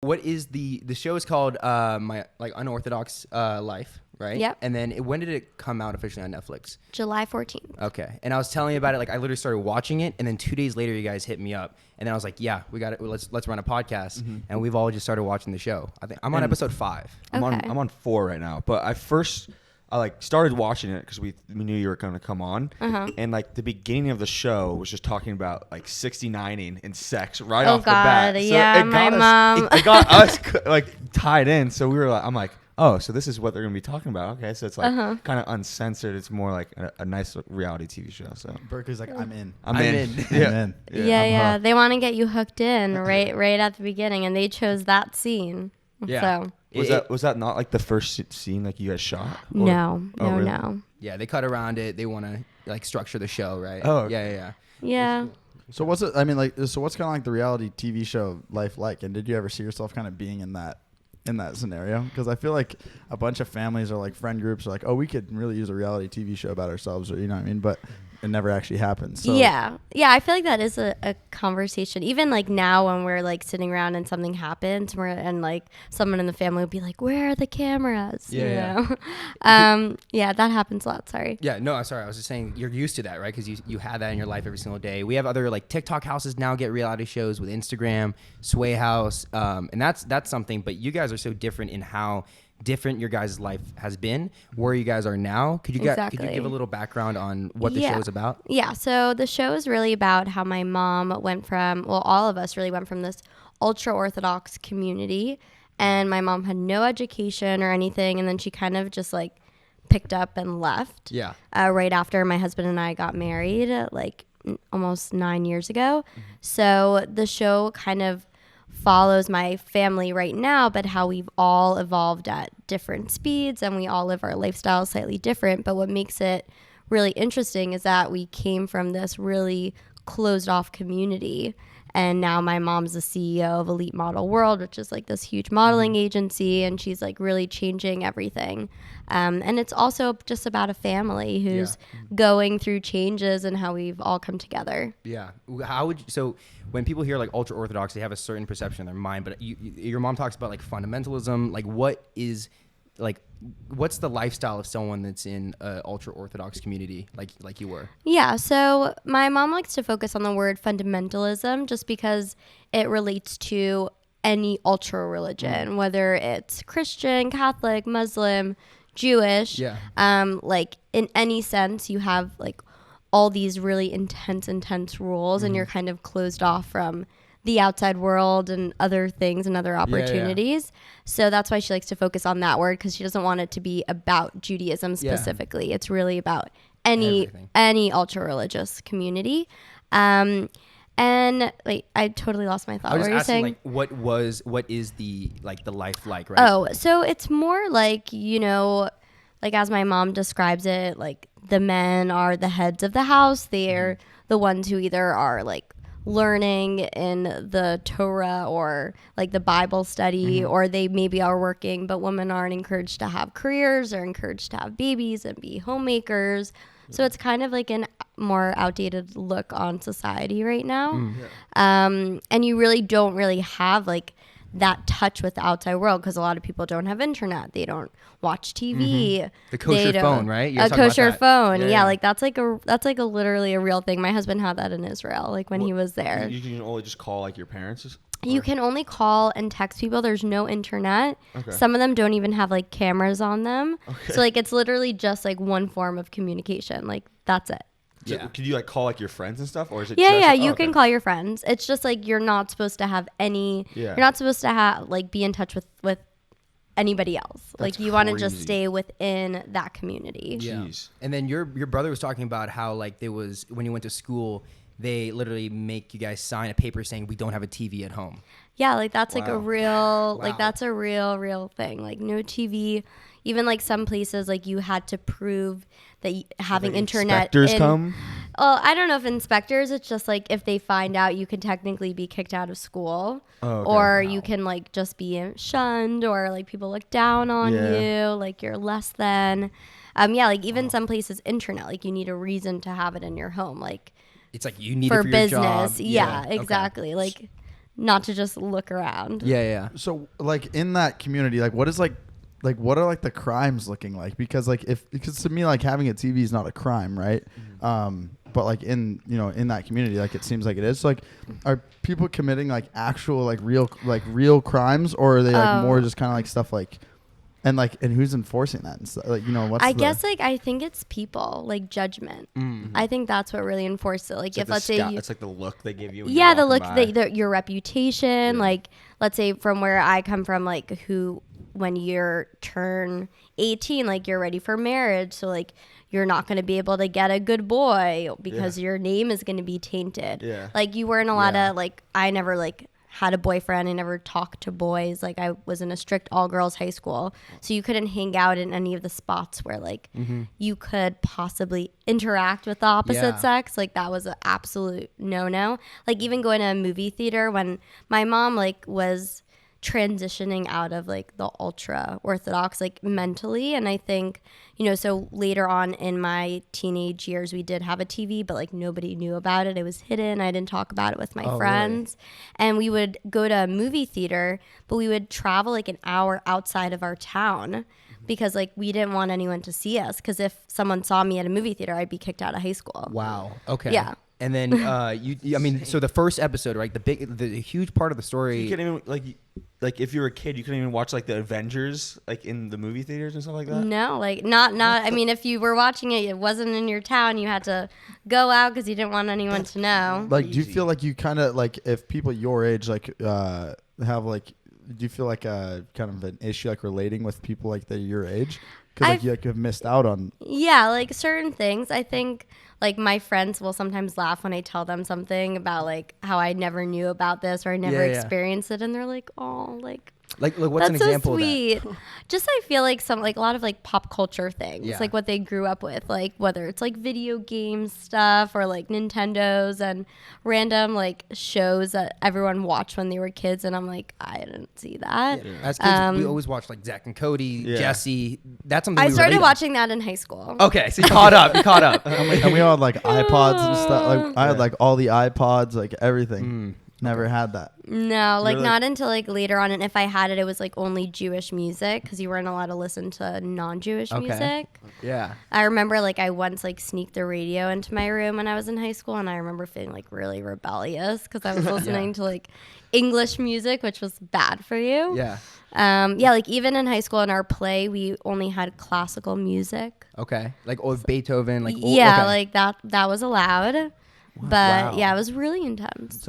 What is the show is called my like Unorthodox Life, right? Yep. And then when did it come out officially on Netflix? July 14th. Okay. And I was telling you about it, like I literally started watching it, and then 2 days later you guys hit me up, and then I was like, yeah, we got it. Let's run a podcast, and we've all just started watching the show. I think I'm on episode 5. I'm Okay. on 4 right now, but I like started watching it because we knew you were going to come on, and like the beginning of the show was just talking about like 69ing and sex right off the bat. So yeah, my mom. It got us like tied in, so we were like, I'm like, oh, so this is what they're going to be talking about. Okay, so it's like kind of uncensored. It's more like a nice reality TV show. So Berkley's like, I'm in. I'm in. I'm in. Yeah. They want to get you hooked in right at the beginning, and they chose that scene. Yeah. So Was that not like the first scene like you guys shot? Or? no. Yeah, they cut around it. They want to like structure the show, right? Oh, okay. Yeah. So what's it? I mean, like, so what's kind of like the reality TV show life like? And did you ever see yourself kind of being in that scenario? Because I feel like a bunch of families or like friend groups are like, oh, we could really use a reality TV show about ourselves, or you know what I mean? But it never actually happens. So. Yeah. I feel like that is a conversation. Even like now when we're like sitting around and something happens, and like someone in the family would be like, "Where are the cameras?" Yeah. Yeah, that happens a lot. Sorry. Yeah, no, I'm sorry. I was just saying you're used to that, right? Because you have that in your life every single day. We have other like TikTok houses now get reality shows with Instagram, Sway House, and that's something. But you guys are so different in how different your guys' life has been, where you guys are now. Could you give a little background on what the show is about? Yeah, so the show is really about how my mom went from, well, all of us really went from this ultra-Orthodox community, and my mom had no education or anything, and then she kind of just like picked up and left. Yeah. Right after my husband and I got married, like almost 9 years ago. So the show kind of follows my family right now, but how we've all evolved at different speeds, and we all live our lifestyles slightly different. But what makes it really interesting is that we came from this really closed off community, and now my mom's the CEO of Elite Model World, which is like this huge modeling agency, and she's like really changing everything. And it's also just about a family who's going through changes and how we've all come together. Yeah. How would you, so when people hear like ultra Orthodox, they have a certain perception in their mind, but your mom talks about like fundamentalism. Like what's the lifestyle of someone that's in an ultra Orthodox community like you were? Yeah, so my mom likes to focus on the word fundamentalism just because it relates to any ultra religion, whether it's Christian, Catholic, Muslim, Jewish. Yeah. Like in any sense, you have like all these really intense rules, and you're kind of closed off from the outside world and other things and other opportunities. So that's why she likes to focus on that word, because she doesn't want it to be about Judaism specifically. Yeah. It's really about any ultra religious community. And like I totally lost my thought. I was what were you asking, saying? Like, what is the life like, right? Oh, so it's more like, like as my mom describes it, like the men are the heads of the house. They're the ones who either are like learning in the Torah or like the Bible study, or they maybe are working, but women aren't encouraged to have careers or encouraged to have babies and be homemakers. So it's kind of like a more outdated look on society right now. And you really don't really have like that touch with the outside world, because a lot of people don't have internet. They don't watch TV. The kosher phone, right? A kosher phone. Yeah, like that's like a literally a real thing. My husband had that in Israel, like when he was there. You can only just call like your parents? You can only call and text people. There's no internet. Okay. Some of them don't even have like cameras on them. Okay. So like it's literally just like one form of communication. Like that's it. So could you like call like your friends and stuff, or is it? You can call your friends. It's just like you're not supposed to have any. Yeah. You're not supposed to have like be in touch with anybody else. That's like you want to just stay within that community. Yeah. Jeez. And then your brother was talking about how like there was, when you went to school, they literally make you guys sign a paper saying we don't have a TV at home. Yeah, like that's like a real like that's a real thing. Like no TV. Even like some places, like you had to prove that having internet. Inspectors come? Well, I don't know if inspectors. It's just like if they find out, you can technically be kicked out of school, or you can like just be shunned, or like people look down on you, like you're less than. Like even some places, internet, like you need a reason to have it in your home, like it's like you need for it for business. your job. Yeah, exactly. Okay. Like not to just look around. Yeah. So like in that community, like what is like what are like the crimes looking like? Because like because to me like having a TV is not a crime, right? But like in in that community, like it seems like it is. So like, are people committing like actual like real crimes, or are they like more just kind of like stuff like, and who's enforcing that and stuff? Like what's I guess like I think it's people like judgment. I think that's what really enforces it. Like if let's say it's like the look they give you. When yeah, you're the look by. your reputation. Like let's say from where I come from, like when you're turn 18, like you're ready for marriage, so like you're not going to be able to get a good boy because your name is going to be tainted. Like you weren't allowed to like, I never like had a boyfriend. I never talked to boys. Like I was in a strict all girls high school, so you couldn't hang out in any of the spots where like you could possibly interact with the opposite sex. Like that was an absolute no. Like even going to a movie theater when my mom like was transitioning out of like the ultra orthodox like mentally, and I think so later on in my teenage years we did have a TV, but like nobody knew about it. It was hidden. I didn't talk about it with my friends. Really? And we would go to a movie theater, but we would travel like an hour outside of our town because like we didn't want anyone to see us, because if someone saw me at a movie theater I'd be kicked out of high school. Wow. Okay. Yeah. And then I mean, so the first episode, right? The huge part of the story. You couldn't even like if you were a kid, you couldn't even watch like the Avengers like in the movie theaters and stuff like that. No, like not. I mean, if you were watching it, it wasn't in your town. You had to go out because you didn't want anyone to know. Like, do you feel like you kind of like if people your age like have like, do you feel like kind of an issue like relating with people like that your age? Because like you like have missed out on. Yeah, like certain things. I think like my friends will sometimes laugh when I tell them something about like how I never knew about this or I never experienced it, and they're like, "Oh, like what's an example so sweet." of that? Just I feel like some like a lot of like pop culture things, like what they grew up with, like whether it's like video game stuff or like Nintendos and random like shows that everyone watched when they were kids, and I'm like, I didn't see that. Yeah. As kids, we always watched like Zach and Cody, Jesse. That's something I we started relate watching that in high school. Okay, so you caught up. And we all had like iPods and stuff. Like I had like all the iPods, like everything. Never had that. No, like not until like later on, and if I had it, it was like only Jewish music because you weren't allowed to listen to non-Jewish music. Yeah. I remember like I once like sneaked the radio into my room when I was in high school, and I remember feeling like really rebellious because I was listening to like English music, which was bad for you. Yeah. Like even in high school in our play, we only had classical music. Okay. Like old Beethoven, like like that was allowed. But yeah, it was really intense.